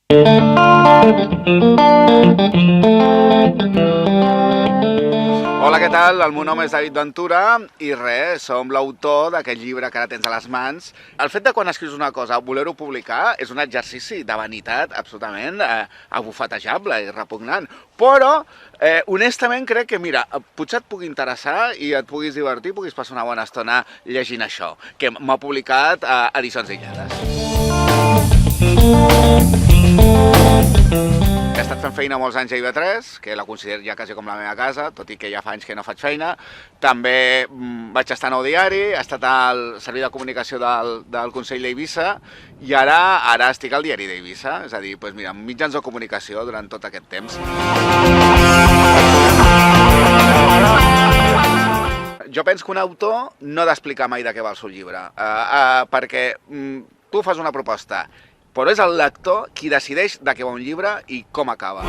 Hola, què tal? El meu nom és David Ventura i res, som l'autor d'aquest llibre que ara tens a les mans. El fet de quan escrius una cosa, voler-ho publicar, és un exercici de vanitat absolutament abufetejable i repugnant. Però, honestament, crec que, mira, potser et pugui interessar i et puguis divertir, puguis passar una bona estona llegint això, que m'ha publicat a Edicions Illades. He estat fent feina molts anys a IB3, que la considero ja quasi com la meva casa, tot i que ja fa anys que no faig feina. També vaig estar a Nou Diari, he estat al servei de comunicació del Consell d'Eivissa i ara estic al Diari d'Eivissa, és a dir, doncs mira, mitjans de comunicació durant tot aquest temps. Jo penso que un autor no ha d'explicar mai de què va el seu llibre, perquè tu fas una proposta, però és el lector qui decideix de què va un llibre i com acaba.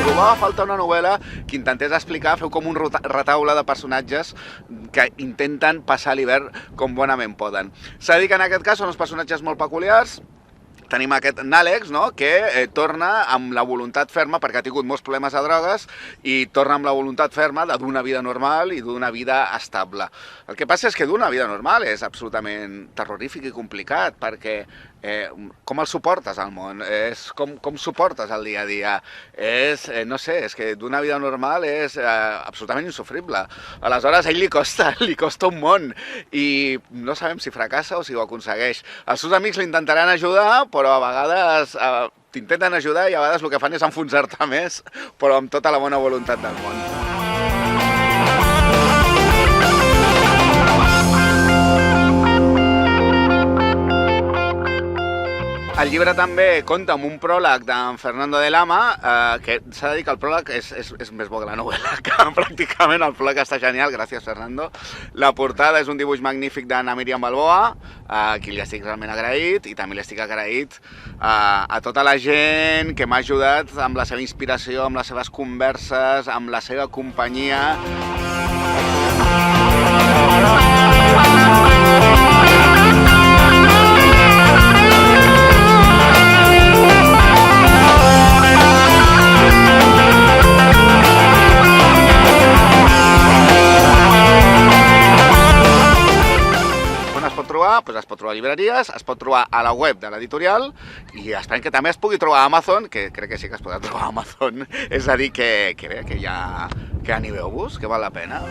Trobava a faltar una novel·la que intentés explicar, feu com un retaule de personatges que intenten passar l'hivern com bonament poden. S'ha de dir que en aquest cas són uns personatges molt peculiars. Tenim aquest Nàlex, no?, que torna amb la voluntat ferma, perquè ha tingut molts problemes de drogues, i torna amb la voluntat ferma de d'una vida normal i d'una vida estable. El que passa és que d'una vida normal és absolutament terrorífic i complicat, perquè com el suportes al món? Com suportes el dia a dia? No sé, és que d'una vida normal és absolutament insofrible. Aleshores, a ell li costa un món, i no sabem si fracassa o si ho aconsegueix. Els seus amics l'intentaran ajudar, però a vegades t'intenten ajudar i a vegades el que fan és enfonsar-te més, però amb tota la bona voluntat del món. El llibre també compta amb un pròleg d'en Fernando de Lama, que s'ha de dir que el pròleg és més bo que la novel·la, que pràcticament el pròleg està genial, gràcies Fernando. La portada és un dibuix magnífic d'Anna Míriam Balboa, a qui li estic realment agraït, i també li estic agraït a tota la gent que m'ha ajudat amb la seva inspiració, amb les seves converses, amb la seva companyia. Pues es pot trobar a llibreries, es pot trobar a la web de l'editorial i esperem que també es pugui trobar a Amazon, que crec que sí que es podrà trobar a Amazon, és a dir, que animeu-vos, que val la pena.